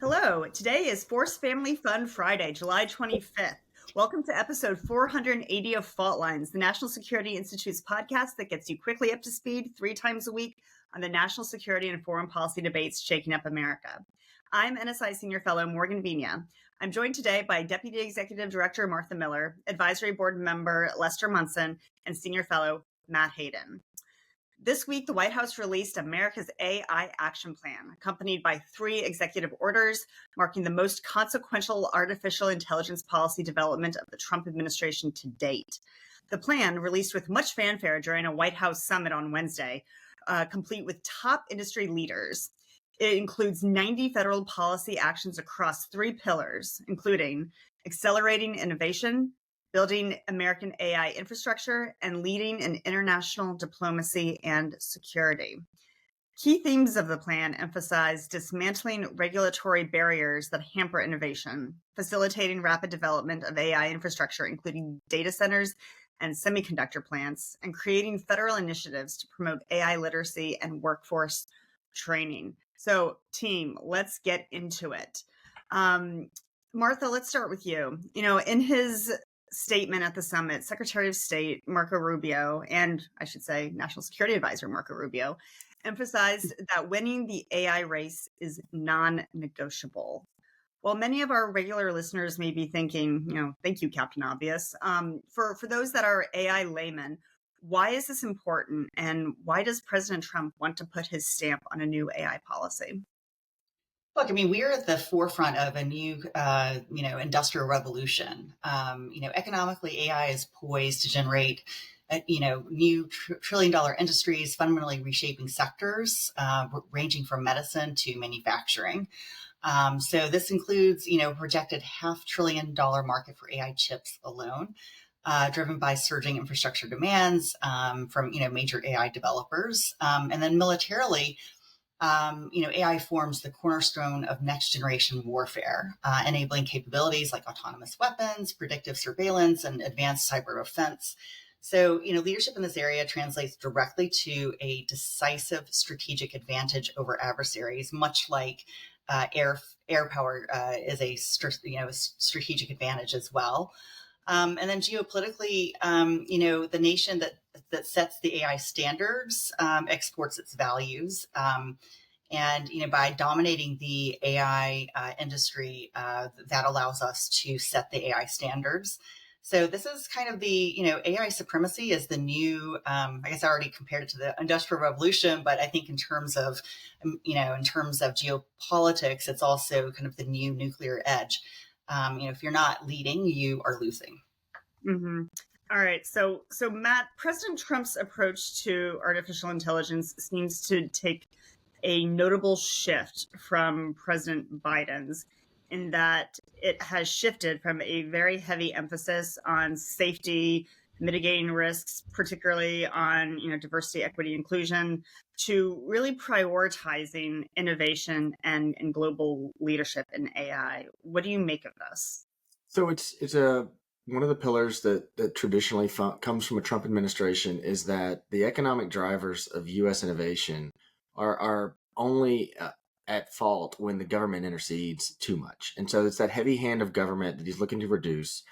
Hello, today is Force Family Fun Friday, July 25th. Welcome to episode 480 of Fault Lines, the National Security Institute's podcast that gets you quickly up to speed 3 times a week on the national security and foreign policy debates shaking up America. I'm NSI Senior Fellow Morgan Vina. I'm joined today by Deputy Executive Director Martha Miller, Advisory Board Member Lester Munson, and Senior Fellow Matt Hayden. This week, the White House released America's AI Action Plan, accompanied by 3 executive orders, marking the most consequential artificial intelligence policy development of the Trump administration to date. The plan, released with much fanfare during a White House summit on Wednesday, complete with top industry leaders. It includes 90 federal policy actions across 3 pillars, including accelerating innovation, building American AI infrastructure, and leading in international diplomacy and security. Key themes of the plan emphasize dismantling regulatory barriers that hamper innovation, facilitating rapid development of AI infrastructure, including data centers and semiconductor plants, and creating federal initiatives to promote AI literacy and workforce training. So, team, let's get into it. Martha, let's start with you. In his statement at the summit, Secretary of State Marco Rubio, and I should say National Security Advisor Marco Rubio, emphasized that winning the AI race is non-negotiable. While many of our regular listeners may be thinking, thank you, Captain Obvious, for those that are AI laymen, why is this important, and why does President Trump want to put his stamp on a new AI policy? Look, we're at the forefront of a new, industrial revolution. Economically, AI is poised to generate, new trillion-dollar industries, fundamentally reshaping sectors, ranging from medicine to manufacturing. So this includes, projected $500 billion market for AI chips alone, driven by surging infrastructure demands from, major AI developers. And then militarily, AI forms the cornerstone of next generation warfare, enabling capabilities like autonomous weapons, predictive surveillance, and advanced cyber defense. So, leadership in this area translates directly to a decisive strategic advantage over adversaries, much like air power is a strategic advantage as well. And then geopolitically, the nation that sets the AI standards exports its values. And by dominating the AI industry, that allows us to set the AI standards. So this is kind of the, AI supremacy is the new, I guess I already compared it to the Industrial Revolution, but I think in terms of geopolitics, it's also kind of the new nuclear edge. If you're not leading, you are losing. Mm-hmm. All right. So Matt, President Trump's approach to artificial intelligence seems to take a notable shift from President Biden's, in that it has shifted from a very heavy emphasis on safety, mitigating risks, particularly on diversity, equity, inclusion, to really prioritizing innovation and global leadership in AI. What do you make of this? So it's one of the pillars that traditionally comes from a Trump administration is that the economic drivers of U.S. innovation are only at fault when the government intercedes too much. And so it's that heavy hand of government that he's looking to reduce.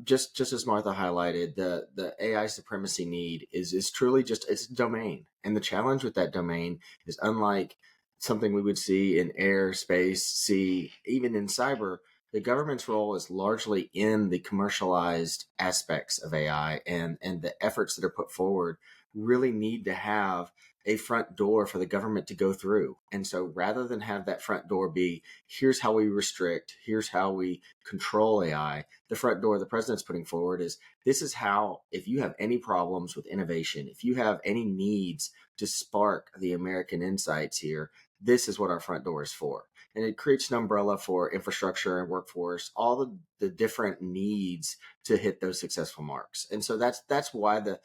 Just as Martha highlighted, the AI supremacy need is truly just it's domain. And the challenge with that domain is, unlike something we would see in air, space, sea, even in cyber, the government's role is largely in the commercialized aspects of AI, and the efforts that are put forward really need to have a front door for the government to go through. And so rather than have that front door be, here's how we restrict, here's how we control AI, the front door the president's putting forward is, this is how, if you have any problems with innovation, if you have any needs to spark the American insights here, this is what our front door is for. And it creates an umbrella for infrastructure and workforce, all the different needs to hit those successful marks. And so that's why the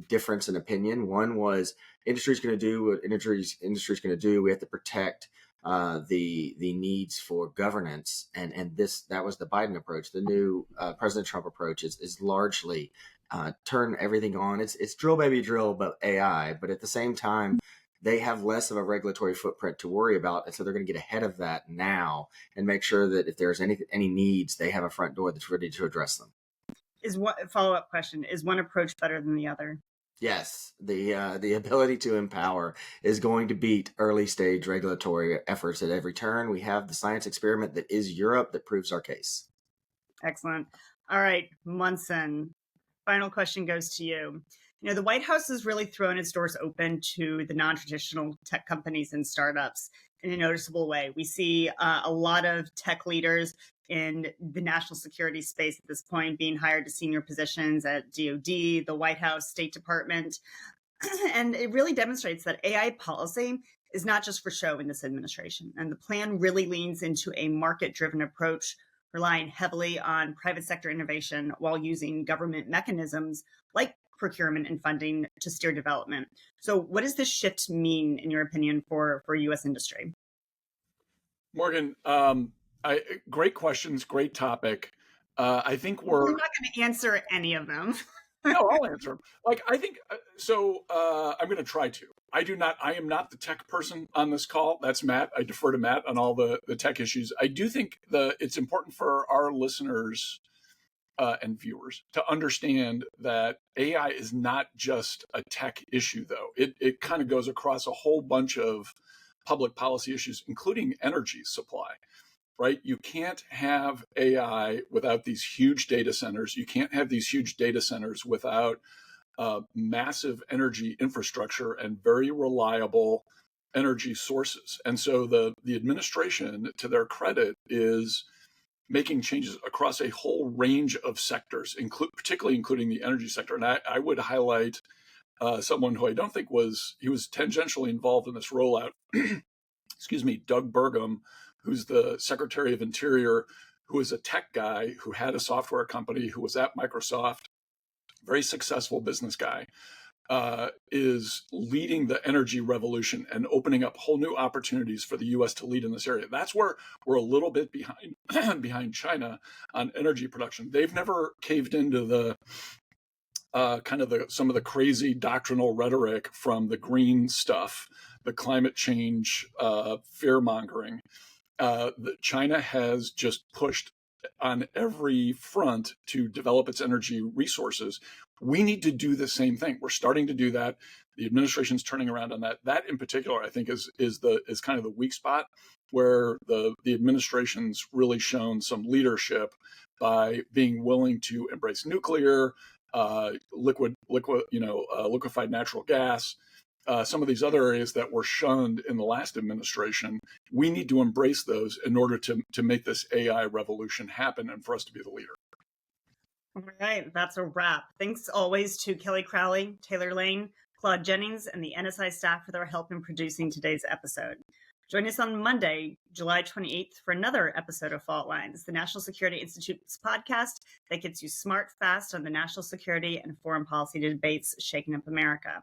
difference in opinion. One was, industry's going to do what industry's going to do. We have to protect the needs for governance, and that was the Biden approach. The new President Trump approach is largely turn everything on. It's drill baby drill, but AI. But at the same time, they have less of a regulatory footprint to worry about. And so they're going to get ahead of that now and make sure that if there's any needs, they have a front door that's ready to address them. Follow-up question, is one approach better than the other? Yes, the ability to empower is going to beat early stage regulatory efforts at every turn. We have the science experiment that is Europe that proves our case. Excellent. All right, Munson, final question goes to you. The White House has really thrown its doors open to the non-traditional tech companies and startups in a noticeable way. We see a lot of tech leaders in the national security space at this point being hired to senior positions at DoD, the White House, State Department. And it really demonstrates that AI policy is not just for show in this administration. And the plan really leans into a market-driven approach, relying heavily on private sector innovation while using government mechanisms like procurement and funding to steer development. So what does this shift mean, in your opinion, for U.S. industry? Morgan, great questions, great topic. I think we're not going to answer any of them. No, I'll answer them. I think so. I'm going to try to. I am not the tech person on this call. That's Matt. I defer to Matt on all the tech issues. I do think it's important for our listeners and viewers to understand that AI is not just a tech issue, though. It kind of goes across a whole bunch of public policy issues, including energy supply. Right? You can't have AI without these huge data centers. You can't have these huge data centers without massive energy infrastructure and very reliable energy sources. And so the administration, to their credit, is making changes across a whole range of sectors, particularly including the energy sector. And I would highlight someone who I don't think he was tangentially involved in this rollout. Excuse me, Doug Burgum, who's the Secretary of Interior, who is a tech guy, who had a software company, who was at Microsoft, very successful business guy, is leading the energy revolution and opening up whole new opportunities for the U.S. to lead in this area. That's where we're a little bit behind China on energy production. They've never caved into the some of the crazy doctrinal rhetoric from the green stuff, the climate change fear mongering. China has just pushed on every front to develop its energy resources. We need to do the same thing. We're starting to do that. The administration's turning around on that. That in particular, I think, is kind of the weak spot where the administration's really shown some leadership by being willing to embrace nuclear, liquefied natural gas. Some of these other areas that were shunned in the last administration, we need to embrace those in order to make this AI revolution happen and for us to be the leader. All right, that's a wrap. Thanks always to Kelly Crowley, Taylor Lane, Claude Jennings, and the NSI staff for their help in producing today's episode. Join us on Monday, July 28th, for another episode of Fault Lines, the National Security Institute's podcast that gets you smart fast on the national security and foreign policy debates shaking up America.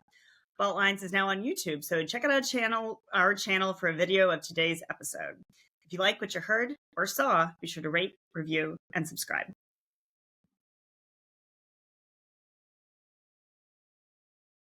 Fault Lines is now on YouTube, so check out our channel for a video of today's episode. If you like what you heard or saw, be sure to rate, review, and subscribe.